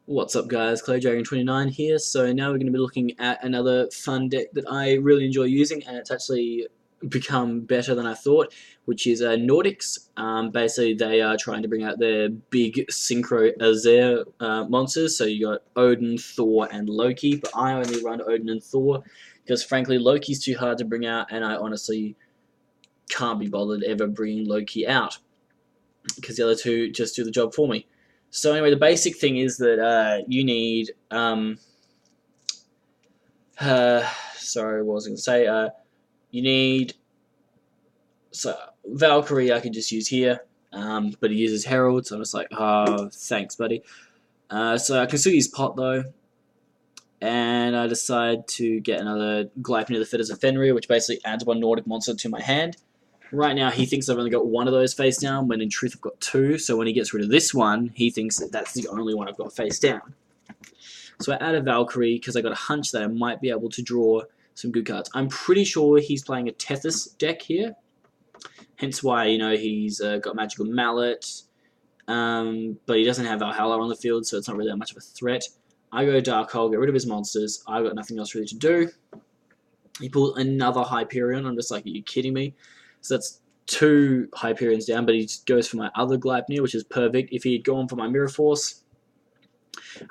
What's up guys, Claydragon29 here. So now we're going to be looking at another fun deck that I really enjoy using, and it's actually become better than I thought, which is Nordics. Basically they are trying to bring out their big Synchro Azir monsters, so you got Odin, Thor and Loki, but I only run Odin and Thor because frankly Loki's too hard to bring out, and I honestly can't be bothered ever bringing Loki out because the other two just do the job for me. So anyway, the basic thing is that you need sorry, what was I going to say? You need Valkyrie. I could just use here, but he uses Herald, so I'm just like, oh, thanks, buddy. So I can still use Pot though, and I decide to get another Gleipnir the Fit as a Fenrir, which basically adds one Nordic monster to my hand. Right now, he thinks I've only got one of those face down, when in truth I've got two, so when he gets rid of this one, he thinks that that's the only one I've got face down. So I add a Valkyrie, because I got a hunch that I might be able to draw some good cards. I'm pretty sure he's playing a Tethys deck here, hence why, you know, he's got Magical Mallet, but he doesn't have Valhalla on the field, so it's not really that much of a threat. I go Dark Hole, get rid of his monsters, I've got nothing else really to do. He pulls another Hyperion, I'm just like, are you kidding me? So that's two Hyperions down, but he just goes for my other Gleipnir, which is perfect. If he had gone for my Mirror Force,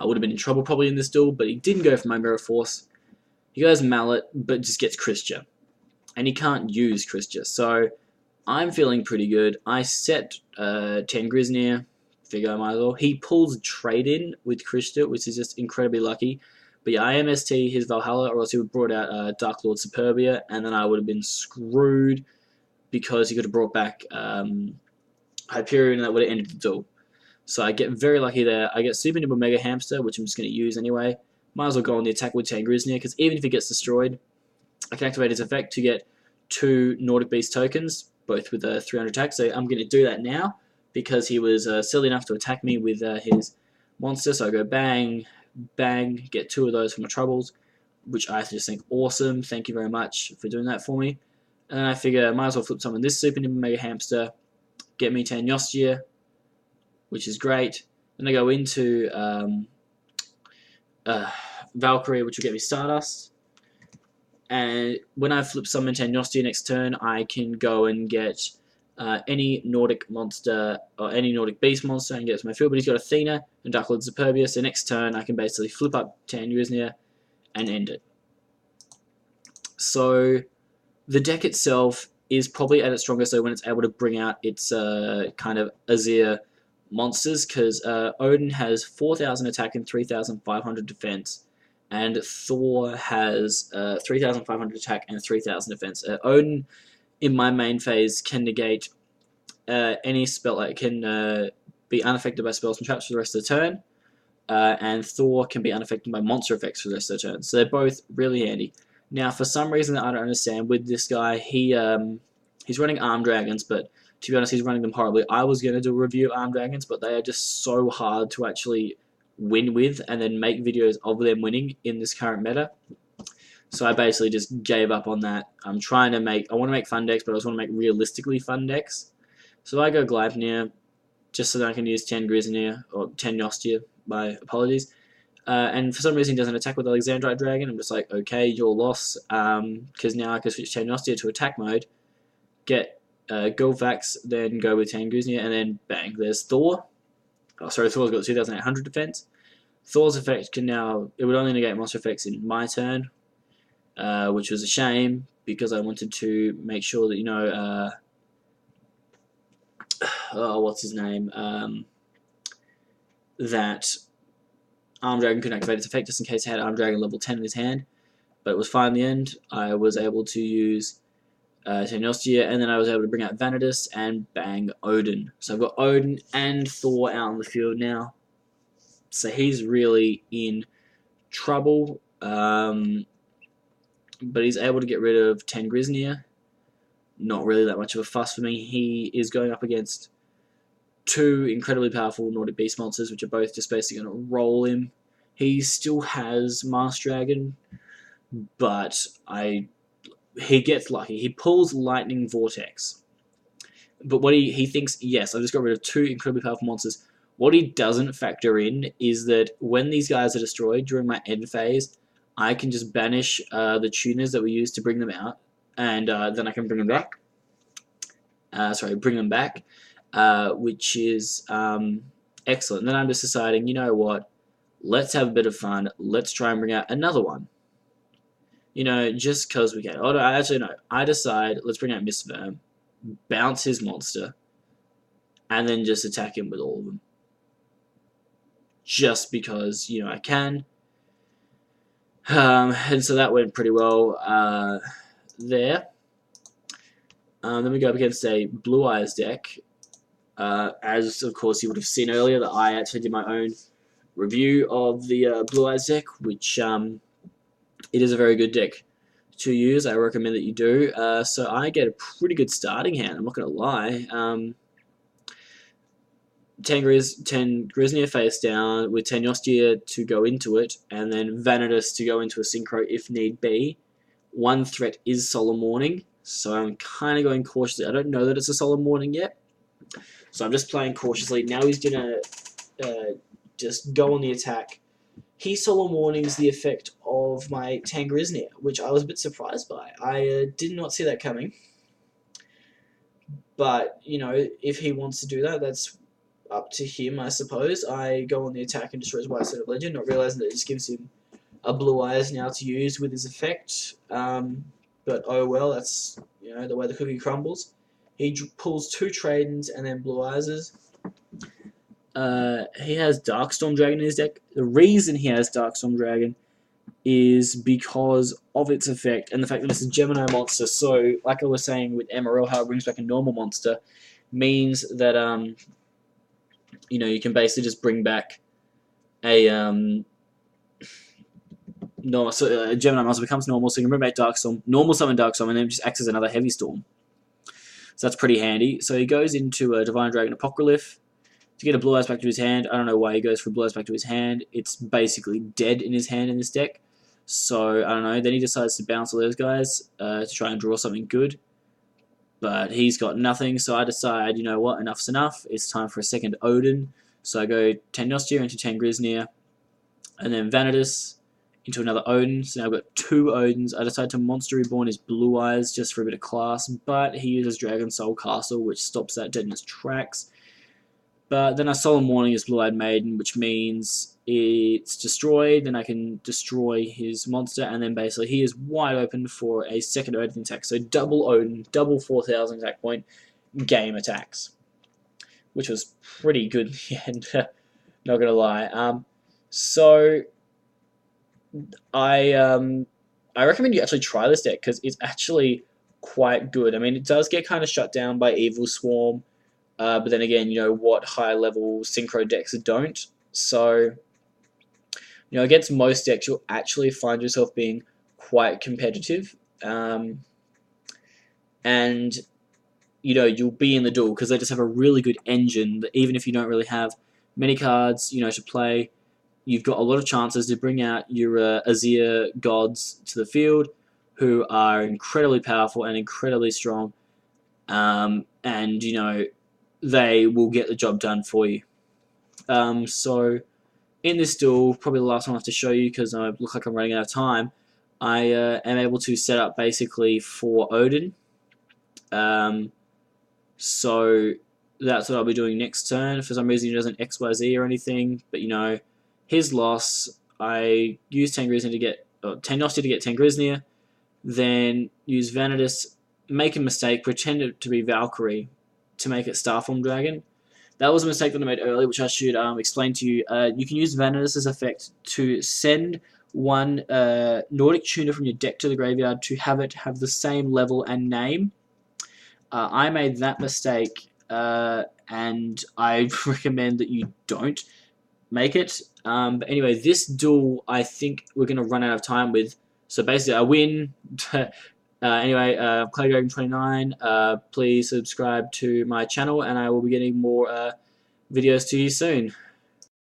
I would have been in trouble probably in this duel, but he didn't go for my Mirror Force. He goes Mallet, but just gets Christia. And he can't use Christia, so I'm feeling pretty good. I set 10 Grisnir, figure I might as well. He pulls Trade-In with Christia, which is just incredibly lucky. But yeah, I MST his Valhalla, or else he would have brought out Dark Lord Superbia, and then I would have been screwed, because he could have brought back Hyperion, and that would have ended the duel. So I get very lucky there. I get Super Nimble Mega Hamster, which I'm just going to use anyway. Might as well go on the attack with Chain Grisnir, because even if he gets destroyed, I can activate his effect to get two Nordic Beast tokens, both with a 300 attack. So I'm going to do that now, because he was silly enough to attack me with his monster. So I go bang, bang, get two of those for my troubles, which I just think awesome. Thank you very much for doing that for me. And then I figure I might as well flip summon this Super Nimble Mega Hamster, get me Tanyostia, which is great. Then I go into Valkyrie, which will get me Stardust. And when I flip summon Tanyostia next turn, I can go and get any Nordic monster, or any Nordic Beast monster, and get it to my field. But he's got Athena and Dark Lord Superbia, so next turn I can basically flip up Tanyostia and end it. So the deck itself is probably at its strongest though when it's able to bring out its kind of Azir monsters, because Odin has 4,000 attack and 3,500 defense, and Thor has 3,500 attack and 3,000 defense. Odin, in my main phase, can negate any spell, like can be unaffected by spells and traps for the rest of the turn, and Thor can be unaffected by monster effects for the rest of the turn. So they're both really handy. Now, for some reason that I don't understand with this guy, he's running Arm Dragons, but to be honest, he's running them horribly. I was going to do a review of Arm Dragons, but they are just so hard to actually win with and then make videos of them winning in this current meta. So I basically just gave up on that. I want to make fun decks, but I also want to make realistically fun decks. So I go Gleipnir, just so that I can use 10 Grisnir, or 10 Nostia, my apologies. And for some reason he doesn't attack with Alexandrite Dragon. I'm just like, okay, your loss, because now I can switch Tanyostia to attack mode, get Govax, then go with Tanguznia, and then bang, there's Thor. Oh, sorry, Thor's got 2,800 defense. Thor's effect can now, it would only negate monster effects in my turn, which was a shame, because I wanted to make sure that, you know, what's his name, that Arm Dragon couldn't activate its effect just in case he had Arm Dragon level 10 in his hand, but it was fine in the end. I was able to use Tanyostia, and then I was able to bring out Vanitas and bang Odin. So I've got Odin and Thor out on the field now, so he's really in trouble, but he's able to get rid of 10 Grisnir. Not really that much of a fuss for me. He is going up against two incredibly powerful Nordic Beast monsters, which are both just basically going to roll him. He still has Master Dragon, but he gets lucky. He pulls Lightning Vortex. But what he thinks, yes, I just got rid of two incredibly powerful monsters. What he doesn't factor in is that when these guys are destroyed during my end phase, I can just banish the tuners that we use to bring them out, and then I can bring them back. Bring them back, which is excellent. And then I'm just deciding, you know what? Let's have a bit of fun. Let's try and bring out another one. You know, just because we can. Oh, no, actually, no. I decide, let's bring out Miss Verm, bounce his monster, and then just attack him with all of them. Just because, you know, I can. And so that went pretty well there. Then we go up against a Blue Eyes deck. As, of course, you would have seen earlier, that I actually did my own review of the Blue Eyes deck, which it is a very good deck to use. I recommend that you do. So I get a pretty good starting hand, I'm not going to lie. 10 Grisnia face down with 10 Yostia to go into it, and then Vanitas to go into a Synchro if need be. One threat is Solemn Warning, so I'm kind of going cautiously. I don't know that it's a Solemn Warning yet, so I'm just playing cautiously. Now he's going to just go on the attack. He Solemn Warnings the effect of my Tangrisnia, which I was a bit surprised by. I did not see that coming. But, you know, if he wants to do that, that's up to him, I suppose. I go on the attack and destroys White Set of Legend, not realizing that it just gives him a Blue Eyes now to use with his effect. But oh well, that's, you know, the way the cookie crumbles. He pulls 2 Tradens and then Blue Eyes. He has Darkstorm Dragon in his deck. The reason he has Darkstorm Dragon is because of its effect and the fact that it's a Gemini monster. So, like I was saying with Emerald, how it brings back a normal monster, means that you know, you can basically just bring back a normal. So a Gemini monster becomes normal, so you can bring back Darkstorm, normal summon Darkstorm, and then it just acts as another Heavy Storm. So that's pretty handy. So he goes into a Divine Dragon Apocryph to get a Blue Eyes back to his hand. I don't know why he goes for Blue Eyes back to his hand. It's basically dead in his hand in this deck. So, I don't know. Then he decides to bounce all those guys to try and draw something good. But he's got nothing, so I decide, you know what, enough's enough. It's time for a second Odin. So I go 10 Nostia into 10 Grisnia, and then Vanitas into another Odin. So now I've got 2 Odins. I decide to Monster Reborn his Blue Eyes just for a bit of class, but he uses Dragon Soul Castle, which stops that dead in its tracks. But then I Solemn Warning his Blue-Eyed Maiden, which means it's destroyed, then I can destroy his monster, and then basically he is wide open for a second Odin attack. So double Odin, double 4,000 attack point, game attacks. Which was pretty good in the end, not gonna lie. So I recommend you actually try this deck, because it's actually quite good. I mean, it does get kind of shut down by Evil Swarm, but then again, you know, what high-level Synchro decks don't. So, you know, against most decks, you'll actually find yourself being quite competitive. And, you know, you'll be in the duel, because they just have a really good engine that even if you don't really have many cards, you know, to play, you've got a lot of chances to bring out your Azir gods to the field, who are incredibly powerful and incredibly strong. And, you know, they will get the job done for you. So in this duel, probably the last one I have to show you because I look like I'm running out of time, I am able to set up basically for Odin. So that's what I'll be doing next turn. For some reason he doesn't XYZ or anything, but you know, his loss, I use 10 Grisnia to get 10 Nostia to get 10 Grisnia, then use Vanitas, make a mistake, pretend it to be Valkyrie to make it Starform Dragon. That was a mistake that I made earlier, which I should explain to you. You can use Vanitas' effect to send one Nordic tuner from your deck to the graveyard to have it have the same level and name. I made that mistake, and I recommend that you don't make it. But anyway, this duel I think we're going to run out of time with. So basically I win. Anyway, Claydragon29, please subscribe to my channel, and I will be getting more videos to you soon.